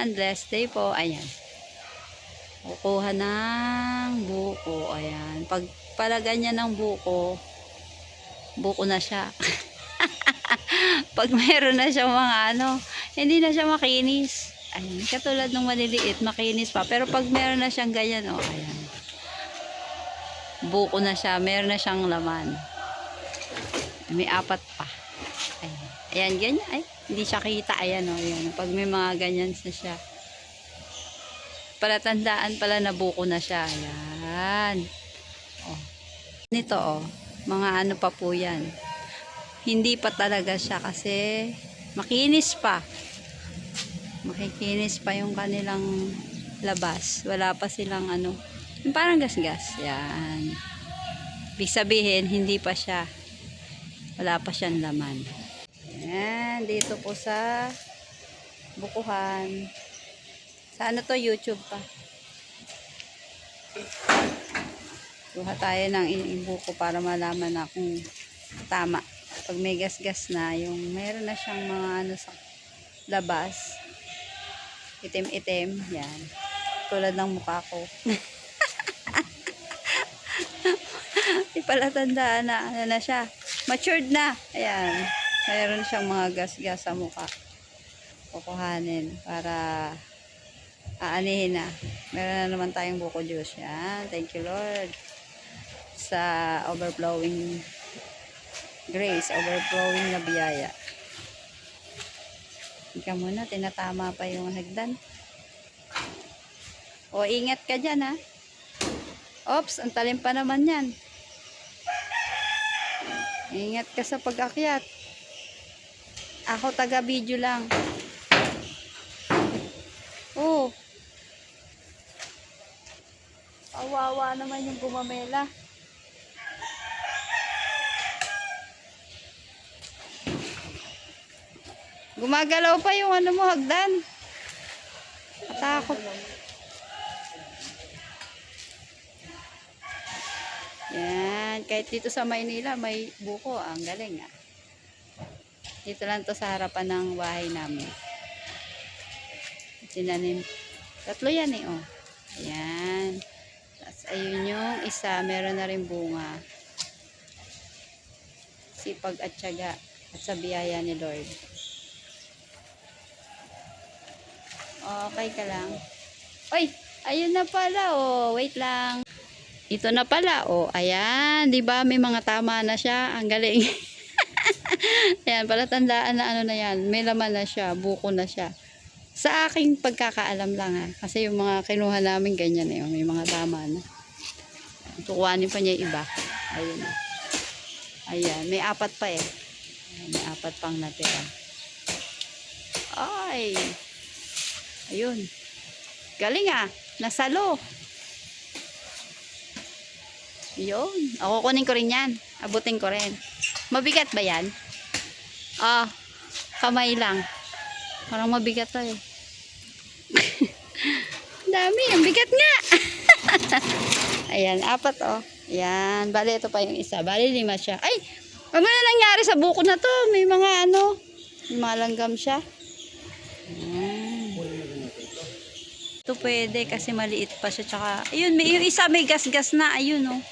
Ayan, blessed day po. Ayan. Kukuha ng buko. Ayan. Pag palagyan niya ng buko, buko na siya. Pag meron na siyang mga hindi na siya makinis. Ayan. Katulad ng maliliit, makinis pa. Pero pag meron na siyang ganyan, ayan. Buko na siya. Meron na siyang laman. May 4 pa. Ayan. Ayan, ganyan. Ay, hindi siya kita. Ayan, ayan. Pag may mga ganyan na siya. Palatandaan pala na buko na siya. Ayan. Nito, mga pa po yan. Hindi pa talaga siya kasi makinis pa. Makikinis pa yung kanilang labas. Wala pa silang yung parang gasgas. Yan. Ibig sabihin, hindi pa siya. Wala pa siyang laman. Yan. Dito po sa bukuhan. Sa to? YouTube pa. Kuha tayo ng buko para malaman na kung tama. Pag may gasgas na, yung meron na siyang mga sa labas. Itim-itim. Yan. Tulad ng mukha ko. Ipalatandaan na na siya. Matured na. Ayan. Meron siyang mga gasgas sa mukha. Kukuhanin para aanihin na. Meron na naman tayong buko juice. Yan. Thank you, Lord. Sa overflowing grace, overflowing na biyaya. Ika muna, tinatama pa yung hagdan. O, ingat ka dyan, ha. Oops, ang talim pa naman yan. Ingat ka sa pag-akyat. Ako taga-video lang. Oh. Kawawa naman yung gumamela. Gumagalaw pa yung mo, hagdan. Matakot. Yan. Kahit dito sa Maynila, may buko. Ang galing, ah. Dito lang to sa harapan ng bahay namin. Tinanim. 3 yan, eh, oh. Ayan. Tapos, ayun yung isa. Meron na rin bunga. Sipag at tiyaga. At sa biyaya ni Lord. Okay ka lang. Oy, ayun na pala, oh. Wait lang. Ito na pala, oh. Ayan, 'di ba? May mga tama na siya. Ang galing. Ayan, palatandaan na na yan. May laman na siya, buko na siya. Sa aking pagkakaalam lang, ha. Kasi yung mga kinuha namin ganyan, eh. May mga tama na. Tukuhanin pa niya iba. Ayun. Ayan, may 4 pa, eh. Ayan, may 4 pang natira. Ay. Ayun. Galing, ah. Nasalo. Yun. Ako kunin ko rin yan. Abutin ko rin. Mabigat ba yan? Kamay lang. Parang mabigat to, eh. Dami. Ang bigat nga. Ayan. 4, oh. Ayan. Bali, ito pa yung isa. Bali, 5 siya. Ay! Ano na nangyari sa buko na to? May mga may mga langgam siya. Ito pwede kasi maliit pa siya. Tsaka, ayun, yung isa may gas-gas na. Ayun, oh.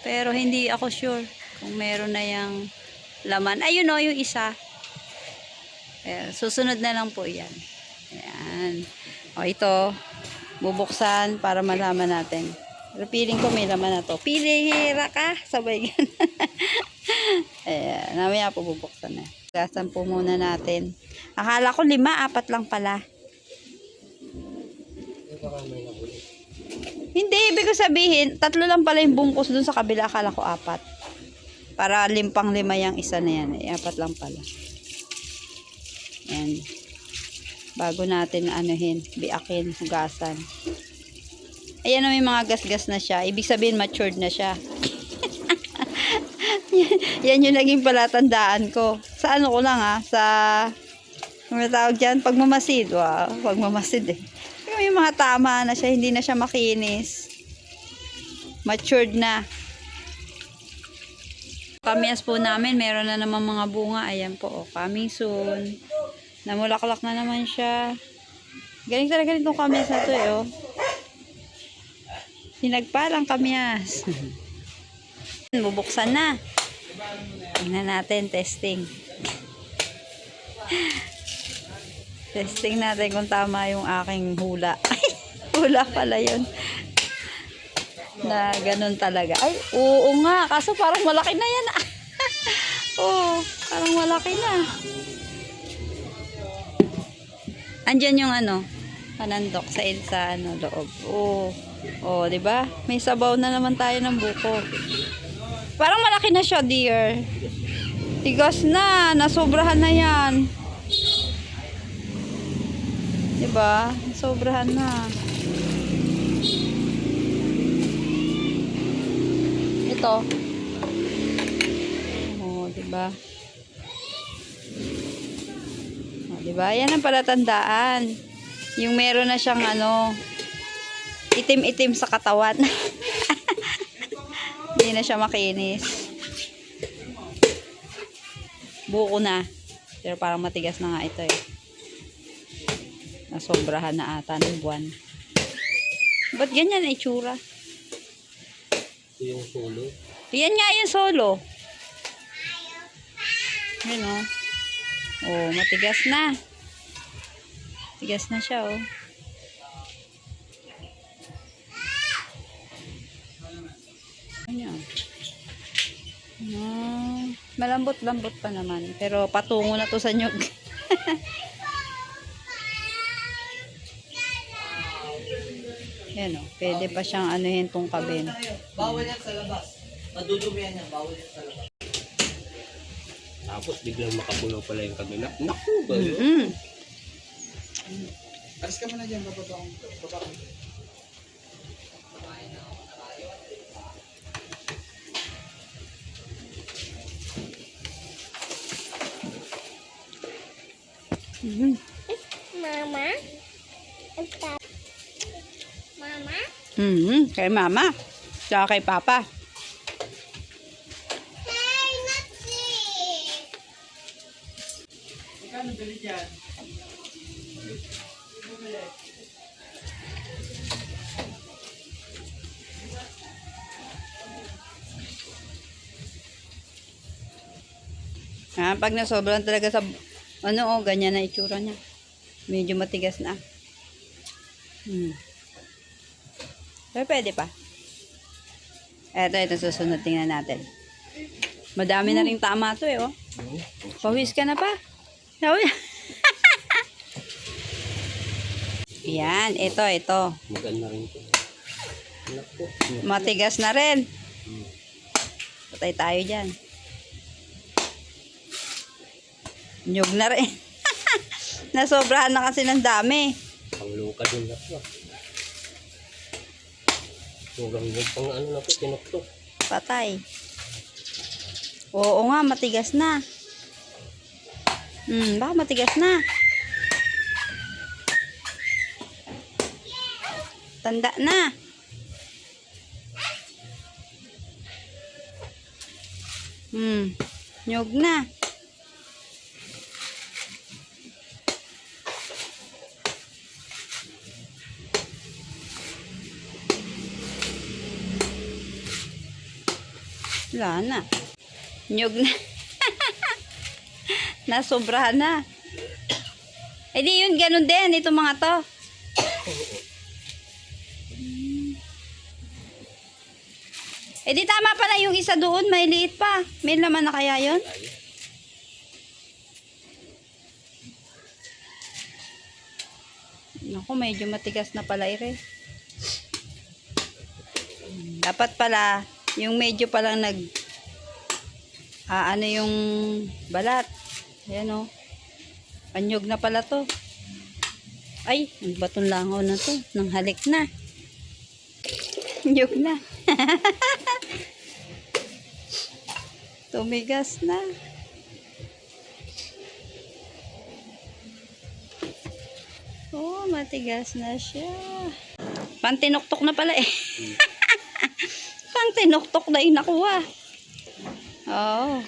Pero hindi ako sure kung meron na yung laman. Ayun, oh, yung isa. Susunod na lang po yan. Ayan. O, ito. Bubuksan para malaman natin. Pero feeling ko may laman na to. Pilihira ka. Sabay gan. Ayan. Namaya po bubuksan na. Gasan po muna natin. Akala ko 5, 4 lang pala. Hindi, ibig ko sabihin, 3 lang pala yung bungkus dun sa kabila. Akala ko 4. Para 5 yung isa na yan. 4 lang pala. Yan. Bago natin biakin, hugasan. Ayan, may mga gas-gas na siya. Ibig sabihin, matured na siya. Yan yung naging palatandaan ko. Sa ko lang, ha? Sa, may tawag dyan, pagmamasid. Wow, pagmamasid, eh. May mga tama na siya, hindi na siya makinis. Matured na. Kamias po namin, meron na naman mga bunga. Ayan po, oh, coming soon. Namulaklak na naman siya. Galing talaga nitong kamyas na to eh, oh. Pinagpalang kamyas. Bubuksan na. Tingnan natin, testing. Testing natin kung tama yung aking hula. Hula pala yun. Na ganun talaga. Ay, oo nga. Kaso parang malaki na yan. Oo, parang malaki na. Andyan yung ano, panandok sa ano, loob. Oo. Oh, 'di ba? May sabaw na naman tayo ng buko. Parang malaki na siya, dear. Tigas na, nasobrahan na 'yan. 'Di ba? Sobrahan na. Ito. Oh, 'di ba? Oh, 'di ba? Yan ang palatandaan. Yung meron na siyang ano, itim-itim sa katawan. Hindi na siya makinis. Buko na. Pero parang matigas na nga ito eh. Nasobrahan na ata ng buwan. Ba't ganyan ay itsura? Ito yung solo. Yan nga yung solo. Yan o. Oh, matigas na. Matigas na siya oh. Ayan. Malambot-lambot pa naman. Pero patungo na to sa nyug. Yan o. Pwede pa siyang anuhin tong kabin. Bawal yan sa labas. Madudumihan yan. Bawal yan sa labas. Tapos biglang makabulo pala yung kabila. Naku ba yun? Alis ka muna dyan. Baba ko. Mama? Mama? Kay mama. Tsaka kay papa. Hey, Natsi! Magkano bili dyan? Pag nasobrahan talaga sa ano oh, ganyan na itsura niya. Medyo matigas na. Pero pwede pa. Ito susunod, tingnan natin. Madami na ring tama to eh, oh. Pawis ka na pa. Yan, ito. Maganda rin ito. Naku. Matigas na rin. Patay tayo dyan. Nyug na rin. Nasobrahan na kasi ng dami. Pangluka din na ito. Huwag pang ano na ito, tinuktok. Patay. Oo nga, matigas na. Baka matigas na. Tanda na. Nyug na. Wala na. Nyug na. Nasobrahan na. Eh di yun, ganun din. Itong mga to. Eh di tama pala yung isa doon. May liit pa. May laman na kaya yun? Naku, medyo matigas na pala ire. Dapat pala yung medyo palang ano yung balat. Ayan o. Panyog na pala to. Ay, ang batong langaw na to. Nang halik na. Nyog na. Tumigas na. Oh, matigas na siya. Pantinuktok na pala eh. Tinuktok na yung nakuha. Oo.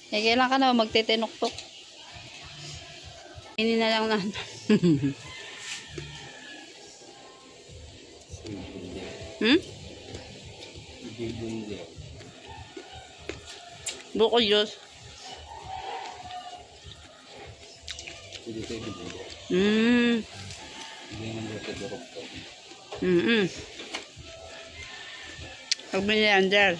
Eh, kailan ka na magtitinuktok? Ini na lang na. Hmm? Buko juice. Hmm. Pag binilender.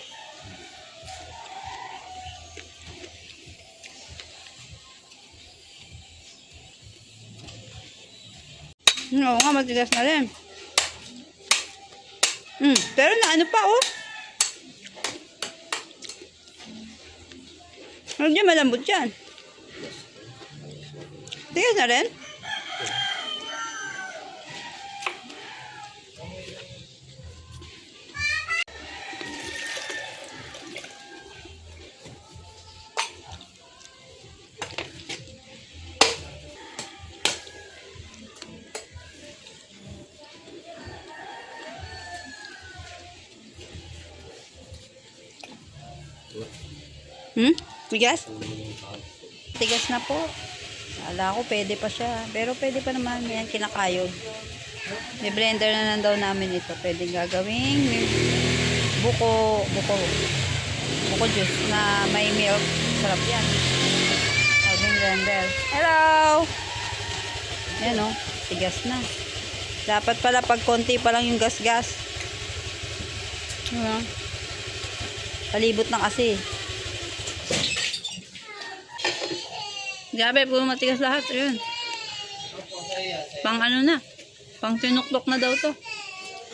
Oo nga, matigas na rin. Pero na ano pa, oh. Hindi malambot yan. Tigas na rin? Tigas? Tigas na po. Akala ko pwede pa siya. Pero pwede pa naman. Yan, kinakayod. May blender na lang daw namin ito. Pwede gagawing buko juice na may milk. Sarap yan. Gagawing blender. Hello! Ayan o. Tigas na. Dapat pala pag konti pa lang yung gas-gas. Palibot na kasi. Grabe, puro matigas lahat. Ayun. Pang ano na. Pang tinuklok na daw to.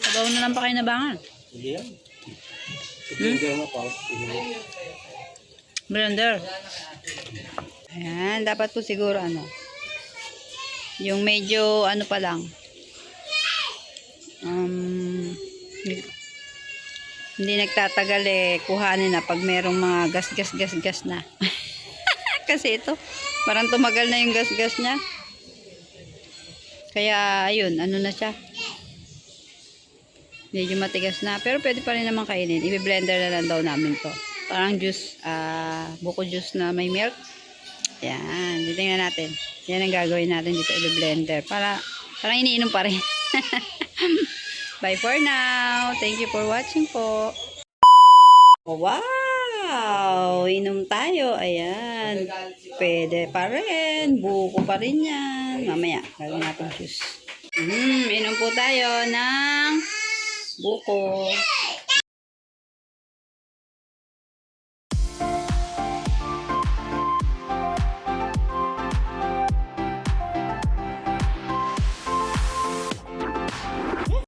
Sabaw na lang pa kayo nabangan. Hindi yan. Blender. Ayan, dapat po siguro ano. Yung medyo ano pa lang. Hindi nagtatagal kuhanin na pag merong mga gas na. Kasi ito, parang tumagal na yung gas niya. Kaya, ayun, ano na siya. Medyo matigas na. Pero pwede pa rin naman kainin. I-blender na lang daw namin to. Parang juice, buko juice na may milk. Yan, titingnan natin. Yan ang gagawin natin dito, i-blender. Parang iniinom pa rin. Bye for now. Thank you for watching po. Wow! Inom tayo. Ayan. Pwede pa rin. Buko pa rin yan. Mamaya, gagawin natin juice. Inom po tayo ng buko.